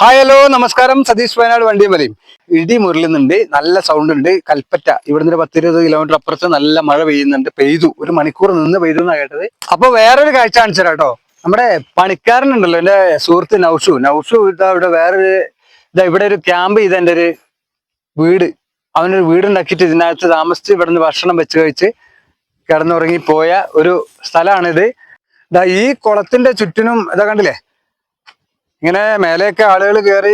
Hi hello നമസ്കാരം. സതീഷ് വയനാട് വണ്ടിമലയും. ഇടി മുരളുന്നുണ്ട്, നല്ല സൗണ്ട് ഉണ്ട്. കൽപ്പറ്റ ഇവിടുന്ന് ഒരു 10-20 കിലോമീറ്റർ അപ്പുറത്ത് നല്ല മഴ പെയ്യുന്നുണ്ട്. പെയ്തു, ഒരു മണിക്കൂർ നിന്ന് പെയ്തു എന്നാ കേട്ടത്. അപ്പൊ വേറൊരു കാഴ്ച കാണിച്ചു തരാം കേട്ടോ. നമ്മുടെ പണിക്കാരനുണ്ടല്ലോ, എന്റെ സുഹൃത്ത് നൗഷു ഇതാ ഇവിടെ ഇവിടെ ഒരു ക്യാമ്പ് ചെയ്ത എന്റെ ഒരു വീട്, അവനൊരു വീടുണ്ടാക്കിയിട്ട് ഇതിനകത്ത് താമസിച്ച് ഇവിടുന്ന് ഭക്ഷണം വെച്ച് കഴിച്ച് കിടന്നുറങ്ങി പോയ ഒരു സ്ഥലമാണിത്. ഇതാ ഈ കുളത്തിന്റെ ചുറ്റിനും ഇതാ കണ്ടില്ലേ, ഇങ്ങനെ മേലെയൊക്കെ ആളുകൾ കയറി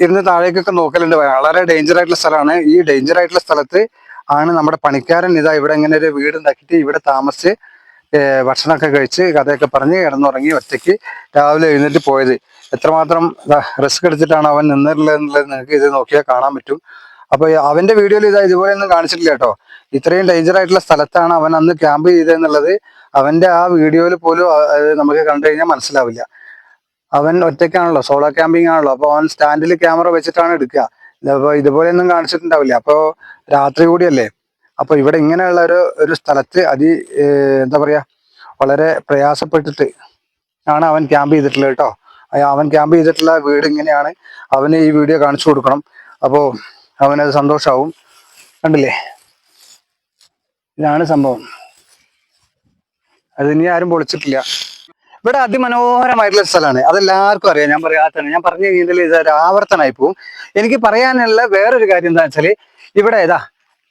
ഇരുന്ന് താഴേക്കൊക്കെ നോക്കലുണ്ട്. വളരെ ഡേഞ്ചർ ആയിട്ടുള്ള സ്ഥലമാണ്. ഈ ഡേഞ്ചർ ആയിട്ടുള്ള സ്ഥലത്ത് ആണ് നമ്മുടെ പണിക്കാരൻ ഇതാ ഇവിടെ ഇങ്ങനെ ഒരു വീട് ഉണ്ടാക്കിയിട്ട് ഇവിടെ താമസിച്ച് ഭക്ഷണമൊക്കെ കഴിച്ച് കഥയൊക്കെ പറഞ്ഞ് കിടന്നുറങ്ങി ഒറ്റയ്ക്ക് രാവിലെ എഴുന്നേറ്റ് പോയത്. എത്രമാത്രം റിസ്ക് എടുത്തിട്ടാണ് അവൻ നിന്നിട്ടുള്ളത് നിങ്ങൾക്ക് ഇത് നോക്കിയാൽ കാണാൻ പറ്റും. അപ്പൊ അവന്റെ വീഡിയോയിൽ ഇതുപോലെയൊന്നും കാണിച്ചിട്ടില്ല കേട്ടോ. ഇത്രയും ഡേഞ്ചർ ആയിട്ടുള്ള സ്ഥലത്താണ് അവൻ അന്ന് ക്യാമ്പ് ചെയ്തതെന്നുള്ളത് അവന്റെ ആ വീഡിയോയിൽ പോലും നമുക്ക് കണ്ടു കഴിഞ്ഞാൽ മനസ്സിലാവില്ല. അവൻ ഒറ്റയ്ക്കാണല്ലോ, സോളോ ക്യാമ്പിംഗ് ആണല്ലോ. അപ്പൊ അവൻ സ്റ്റാൻഡിൽ ക്യാമറ വെച്ചിട്ടാണ് എടുക്കുക. അപ്പൊ ഇതുപോലെയൊന്നും കാണിച്ചിട്ടുണ്ടാവില്ല. അപ്പൊ രാത്രി കൂടിയല്ലേ. അപ്പൊ ഇവിടെ ഇങ്ങനെയുള്ള ഒരു സ്ഥലത്ത് എന്താ പറയാ, വളരെ പ്രയാസപ്പെട്ടിട്ട് ആണ് അവൻ ക്യാമ്പ് ചെയ്തിട്ടുള്ളത് കേട്ടോ. അവൻ ക്യാമ്പ് ചെയ്തിട്ടുള്ള വീട് ഇങ്ങനെയാണ്. അവന് ഈ വീഡിയോ കാണിച്ചു കൊടുക്കണം. അപ്പോ അവനത് സന്തോഷാവും. കണ്ടില്ലേ, ഇതാണ് സംഭവം. അത് ഇനി ആരും പൊളിച്ചിട്ടില്ല. ഇവിടെ അതിമനോഹരമായിട്ടുള്ള സ്ഥലമാണ്, അതെല്ലാവർക്കും അറിയാം. ഞാൻ പറയാത്തതാണ്. ഞാൻ പറഞ്ഞു കഴിഞ്ഞാൽ ഇതൊരു ആവർത്തനമായി പോവും. എനിക്ക് പറയാനുള്ള വേറൊരു കാര്യം എന്താ വെച്ചാല്, ഇവിടെ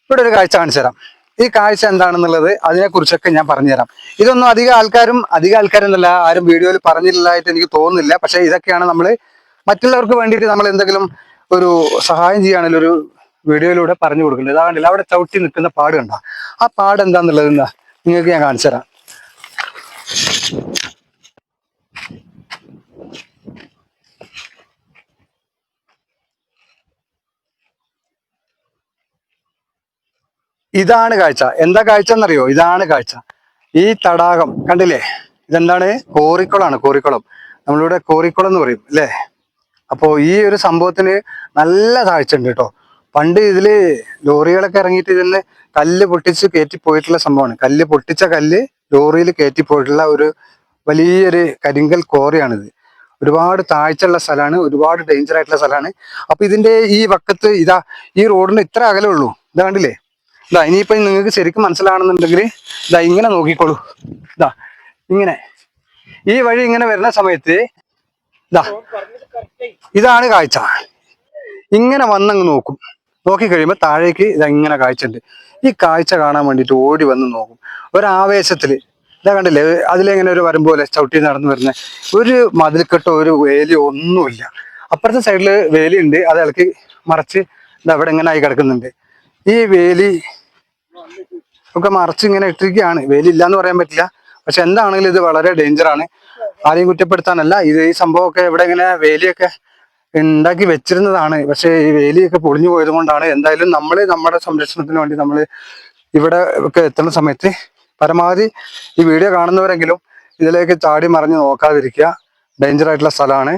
ഇവിടെ ഒരു കാഴ്ച കാണിച്ചു തരാം. ഈ കാഴ്ച എന്താണെന്നുള്ളത് അതിനെക്കുറിച്ചൊക്കെ ഞാൻ പറഞ്ഞുതരാം. ഇതൊന്നും അധിക ആൾക്കാരെന്നല്ല ആരും വീഡിയോയിൽ പറഞ്ഞില്ലതായിട്ട് എനിക്ക് തോന്നുന്നില്ല. പക്ഷെ ഇതൊക്കെയാണ് നമ്മൾ മറ്റുള്ളവർക്ക് വേണ്ടിയിട്ട് നമ്മൾ എന്തെങ്കിലും ഒരു സഹായം ചെയ്യുകയാണെങ്കിൽ ഒരു വീഡിയോയിലൂടെ പറഞ്ഞു കൊടുക്കുന്നത്. ഇതാകണ്ടില്ല, അവിടെ ചവിട്ടി നിൽക്കുന്ന പാട് കണ്ട. ആ പാട് എന്താന്നുള്ളത് നിങ്ങൾക്ക് ഞാൻ കാണിച്ചു തരാം. ഇതാണ് കാഴ്ച. എന്താ കാഴ്ച എന്നറിയോ? ഇതാണ് കാഴ്ച. ഈ തടാകം കണ്ടില്ലേ, ഇതെന്താണ്? കോറിക്കുളമാണ്. കോറിക്കുളം, നമ്മളിവിടെ കോറിക്കുളം എന്ന് പറയും അല്ലേ. അപ്പോ ഈ ഒരു സംഭവത്തിന് നല്ല താഴ്ച ഉണ്ട് കേട്ടോ. പണ്ട് ഇതില് ലോറികളൊക്കെ ഇറങ്ങിയിട്ട് ഇതിന് കല്ല് പൊട്ടിച്ച് കയറ്റി പോയിട്ടുള്ള സംഭവമാണ്. പൊട്ടിച്ച കല്ല് ലോറിയിൽ കയറ്റി പോയിട്ടുള്ള ഒരു വലിയൊരു കരിങ്കൽ കോറിയാണിത്. ഒരുപാട് താഴ്ചയുള്ള സ്ഥലമാണ്, ഒരുപാട് ഡേഞ്ചർ ആയിട്ടുള്ള സ്ഥലമാണ്. അപ്പൊ ഇതിന്റെ ഈ വക്കത്ത് ഈ റോഡിന് ഇത്ര അകലേ ഉള്ളൂ. കണ്ടില്ലേ. ഇനിയിപ്പോ നിങ്ങൾക്ക് ശരിക്കും മനസ്സിലാണെന്നുണ്ടെങ്കിൽ ഇങ്ങനെ നോക്കിക്കോളൂ. ഇങ്ങനെ ഈ വഴി ഇങ്ങനെ വരുന്ന സമയത്ത് ഇതാണ് കാഴ്ച. ഇങ്ങനെ വന്നങ്ങ് നോക്കും. നോക്കിക്കഴിയുമ്പോൾ താഴേക്ക് ഇങ്ങനെ കാഴ്ച ഉണ്ട്. ഈ കാഴ്ച കാണാൻ വേണ്ടിയിട്ട് ഓടി വന്ന് നോക്കും ഒരാവേശത്തില്. കണ്ടില്ലേ, അതിലെങ്ങനെ ഒരു വരം പോലെ ചവിട്ടി നടന്നു വരുന്ന ഒരു മതിൽക്കെട്ടോ ഒരു വേലിയോ ഒന്നുമില്ല. അപ്പുറത്തെ സൈഡില് വേലിയുണ്ട്, അത് ഇളക്കി മറച്ച് അവിടെ ഇങ്ങനെ ആയി കിടക്കുന്നുണ്ട്. ഈ വേലി ഒക്കെ മറച്ച് ഇങ്ങനെ ഇട്ടിരിക്കുകയാണ്. വേലി ഇല്ലാന്ന് പറയാൻ പറ്റില്ല. പക്ഷെ എന്താണെങ്കിലും ഇത് വളരെ ഡേഞ്ചറാണ്. ആരെയും കുറ്റപ്പെടുത്താനല്ല. ഈ സംഭവമൊക്കെ ഇവിടെ ഇങ്ങനെ വേലിയൊക്കെ ഉണ്ടാക്കി വെച്ചിരുന്നതാണ്. പക്ഷെ ഈ വേലിയൊക്കെ പൊളിഞ്ഞു പോയത് കൊണ്ടാണ്. എന്തായാലും നമ്മുടെ സംരക്ഷണത്തിന് വേണ്ടി നമ്മൾ ഇവിടെ ഒക്കെ എത്തുന്ന സമയത്ത് പരമാവധി ഈ വീഡിയോ കാണുന്നവരെങ്കിലും ഇതിലേക്ക് ചാടി മറിഞ്ഞ് നോക്കാതിരിക്കുക. ഡേഞ്ചർ ആയിട്ടുള്ള സ്ഥലമാണ്.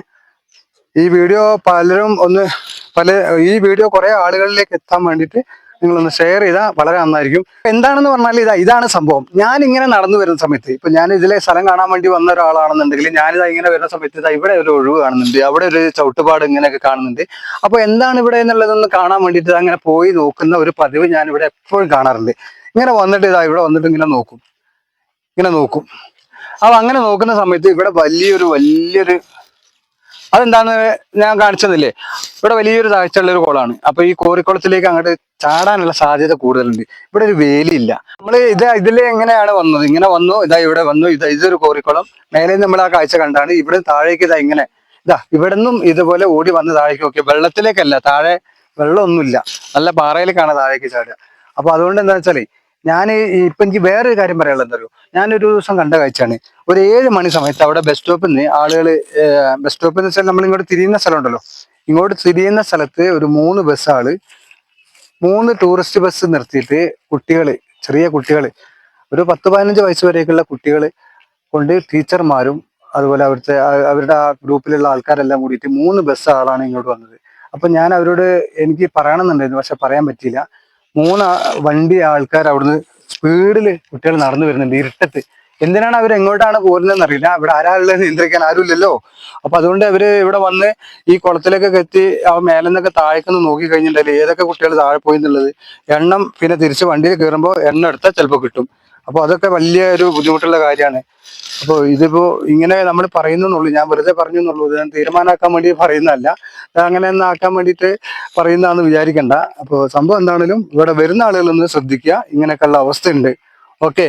ഈ വീഡിയോ ഈ വീഡിയോ കുറെ ആളുകളിലേക്ക് എത്താൻ വേണ്ടിയിട്ട് നിങ്ങളൊന്ന് ഷെയർ ചെയ്താൽ വളരെ നന്നായിരിക്കും. എന്താണെന്ന് പറഞ്ഞാൽ ഇതാണ് സംഭവം. ഞാൻ ഇങ്ങനെ നടന്നു വരുന്ന സമയത്ത്, ഇപ്പൊ ഞാൻ ഇതിലെ സ്ഥലം കാണാൻ വേണ്ടി വന്ന ഒരാളാണെന്നുണ്ടെങ്കിൽ ഞാനിതാ ഇങ്ങനെ വരുന്ന സമയത്ത് ഇവിടെ ഒരു ഒഴിവ് കാണുന്നുണ്ട്, അവിടെ ഒരു ചവിട്ടുപാട് ഇങ്ങനെയൊക്കെ കാണുന്നുണ്ട്. അപ്പൊ എന്താണ് ഇവിടെ എന്നുള്ളതൊന്ന് കാണാൻ വേണ്ടിയിട്ട് അങ്ങനെ പോയി നോക്കുന്ന ഒരു പതിവ് ഞാൻ ഇവിടെ എപ്പോഴും കാണാറുണ്ട്. ഇങ്ങനെ വന്നിട്ട് ഇവിടെ വന്നിട്ട് ഇങ്ങനെ നോക്കും. അപ്പൊ അങ്ങനെ നോക്കുന്ന സമയത്ത് ഇവിടെ വലിയൊരു അതെന്താന്ന് ഞാൻ കാണിച്ചതല്ലേ, ഇവിടെ വലിയൊരു താഴ്ചയുള്ള ഒരു കുളമാണ്. അപ്പൊ ഈ കോറിക്കുളത്തിലേക്ക് അങ്ങോട്ട് ചാടാനുള്ള സാധ്യത കൂടുതലുണ്ട്. ഇവിടെ ഒരു വേലിയില്ല. നമ്മള് ഇതിലെ എങ്ങനെയാണ് വന്നത്? ഇങ്ങനെ വന്നു, ഇവിടെ വന്നു. ഇതൊരു കോറിക്കുളം. മേലെ നമ്മൾ ആ കാഴ്ച കണ്ടാണ്. ഇവിടെ താഴേക്ക് ഇവിടെ നിന്നും ഇതുപോലെ ഓടി വന്ന് താഴേക്ക് നോക്കിയ വെള്ളത്തിലേക്കല്ല, താഴെ വെള്ളമൊന്നുമില്ല, നല്ല പാറയിലേക്കാണ് താഴേക്ക് ചാടുക. അപ്പൊ അതുകൊണ്ട് എന്താ വെച്ചാല് ഇപ്പൊ എനിക്ക് വേറൊരു കാര്യം പറയാനുള്ളത് എന്താ അറിയോ? ഞാനൊരു ദിവസം കണ്ട കാഴ്ചയാണ്. ഒരു 7 മണി സമയത്ത് അവിടെ ബസ് സ്റ്റോപ്പിൽ നിന്ന് ആളുകൾ, ബസ് സ്റ്റോപ്പ് എന്ന് വെച്ചാൽ നമ്മൾ ഇങ്ങോട്ട് തിരിയുന്ന സ്ഥലം ഉണ്ടല്ലോ, ഇങ്ങോട്ട് തിരിയുന്ന സ്ഥലത്ത് ഒരു 3 ടൂറിസ്റ്റ് ബസ് നിർത്തിയിട്ട് ചെറിയ കുട്ടികൾ, ഒരു 10-15 വയസ്സ് വരെയൊക്കെയുള്ള കുട്ടികൾ കൊണ്ട് ടീച്ചർമാരും അതുപോലെ അവരുടെ ആ ഗ്രൂപ്പിലുള്ള ആൾക്കാരെല്ലാം കൂടിയിട്ട് 3 ബസ്സാണ് ഇങ്ങോട്ട് വന്നത്. അപ്പൊ ഞാൻ അവരോട് എനിക്ക് പറയണമെന്നുണ്ടായിരുന്നു, പക്ഷെ പറയാൻ പറ്റിയില്ല. 3 വണ്ടി ആൾക്കാർ അവിടുന്ന് സ്പീഡിൽ കുട്ടികൾ നടന്നു വരുന്നുണ്ട് ഇരുട്ടത്ത്. എന്തിനാണ് അവർ എങ്ങോട്ടാണ് പോകുന്നതെന്ന് അറിയില്ല. ഇവിടെ ആരാളുള്ളത് നിയന്ത്രിക്കാൻ ആരുമില്ലല്ലോ. അപ്പൊ അതുകൊണ്ട് അവര് ഇവിടെ വന്ന് ഈ കുളത്തിലേക്കൊക്കെ എത്തി ആ മേലെ നിന്നൊക്കെ താഴേക്കൊന്ന് നോക്കി കഴിഞ്ഞിട്ടുണ്ടെങ്കിൽ ഏതൊക്കെ കുട്ടികൾ താഴെ പോയി എന്നുള്ളത് എണ്ണം, പിന്നെ തിരിച്ച് വണ്ടിയിൽ കയറുമ്പോൾ എണ്ണം എടുത്താൽ ചിലപ്പോൾ കിട്ടും. അപ്പോൾ അതൊക്കെ വലിയ ഒരു ബുദ്ധിമുട്ടുള്ള കാര്യമാണ്. അപ്പോൾ ഇതിപ്പോ ഇങ്ങനെ നമ്മൾ പറയുന്നുള്ളൂ, ഞാൻ വെറുതെ പറഞ്ഞു എന്നുള്ളൂ, ഞാൻ തീരുമാനമാക്കാൻ വേണ്ടി പറയുന്നതല്ല, അങ്ങനെ ഒന്ന് ആക്കാൻ വേണ്ടിയിട്ട് പറയുന്നതാന്ന് വിചാരിക്കണ്ട. അപ്പോൾ സംഭവം എന്താണെങ്കിലും ഇവിടെ വരുന്ന ആളുകളൊന്ന് ശ്രദ്ധിക്കുക, ഇങ്ങനെയൊക്കെയുള്ള അവസ്ഥയുണ്ട്. ഓക്കെ,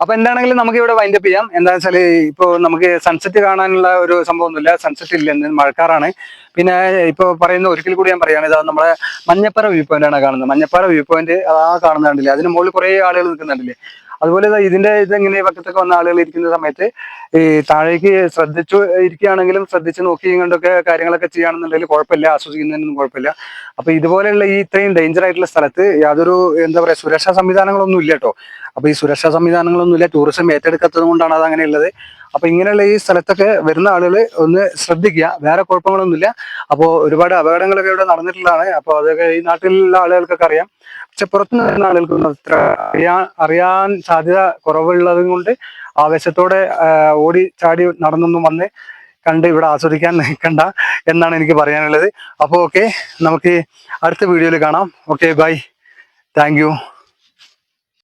അപ്പൊ എന്താണെങ്കിലും നമുക്ക് ഇവിടെ വൈൻഡപ്പ് ചെയ്യാം. എന്താ വെച്ചാല് ഇപ്പൊ നമുക്ക് സൺസെറ്റ് കാണാനുള്ള ഒരു സംഭവമൊന്നുമില്ല, സൺസെറ്റ് ഇല്ല, ഇന്ന് മഴക്കാറാണ്. പിന്നെ ഇപ്പൊ പറയുന്ന ഒരിക്കൽ കൂടി ഞാൻ പറയുകയാണ്, ഇതാ നമ്മളെ മഞ്ഞപ്പാറ വ്യൂ പോയിന്റ് ആണ് കാണുന്നത്. മഞ്ഞപ്പാറ വ്യൂ പോയിന്റ് ആ കാണുന്നുണ്ടല്ലേ, അതിന് മുകളിൽ കുറെ ആളുകൾ നിൽക്കുന്നുണ്ടല്ലേ. അതുപോലെ ഇതിന്റെ ഇതെങ്ങനെ പക്കത്തൊക്കെ വന്ന ആളുകൾ ഇരിക്കുന്ന സമയത്ത് ഈ താഴേക്ക് ശ്രദ്ധിച്ചു ഇരിക്കുകയാണെങ്കിലും ശ്രദ്ധിച്ച് നോക്കി കണ്ടൊക്കെ കാര്യങ്ങളൊക്കെ ചെയ്യുകയാണെന്നുണ്ടെങ്കിൽ കുഴപ്പമില്ല, ആസ്വദിക്കുന്നതിനൊന്നും കുഴപ്പമില്ല. അപ്പൊ ഇതുപോലെയുള്ള ഈ ഇത്രയും ഡേഞ്ചർ ആയിട്ടുള്ള സ്ഥലത്ത് യാതൊരു എന്താ പറയാ സുരക്ഷാ സംവിധാനങ്ങളൊന്നും ഇല്ല കേട്ടോ. അപ്പൊ ഈ സുരക്ഷാ സംവിധാനങ്ങളൊന്നുമില്ല, ടൂറിസം ഏറ്റെടുക്കാത്തത് കൊണ്ടാണ് അത് അങ്ങനെയുള്ളത്. അപ്പൊ ഇങ്ങനെയുള്ള ഈ സ്ഥലത്തൊക്കെ വരുന്ന ആളുകൾ ഒന്ന് ശ്രദ്ധിക്കുക, വേറെ കുഴപ്പങ്ങളൊന്നുമില്ല. അപ്പോൾ ഒരുപാട് അപകടങ്ങളൊക്കെ ഇവിടെ നടന്നിട്ടുള്ളതാണ്. അപ്പൊ അതൊക്കെ ഈ നാട്ടിലുള്ള ആളുകൾക്കൊക്കെ അറിയാം. പക്ഷെ പുറത്തുനിന്ന് വരുന്ന ആളുകൾക്കൊന്നും അത്ര അറിയാൻ സാധ്യത കുറവുള്ളത് കൊണ്ട് ആവേശത്തോടെ ഓടി ചാടി നടന്നൊന്നും വന്ന് കണ്ട് ഇവിടെ ആസ്വദിക്കാൻ നിൽക്കണ്ട എന്നാണ് എനിക്ക് പറയാനുള്ളത്. അപ്പോൾ ഓക്കെ, നമുക്ക് അടുത്ത വീഡിയോയിൽ കാണാം. Okay, bye, thank U.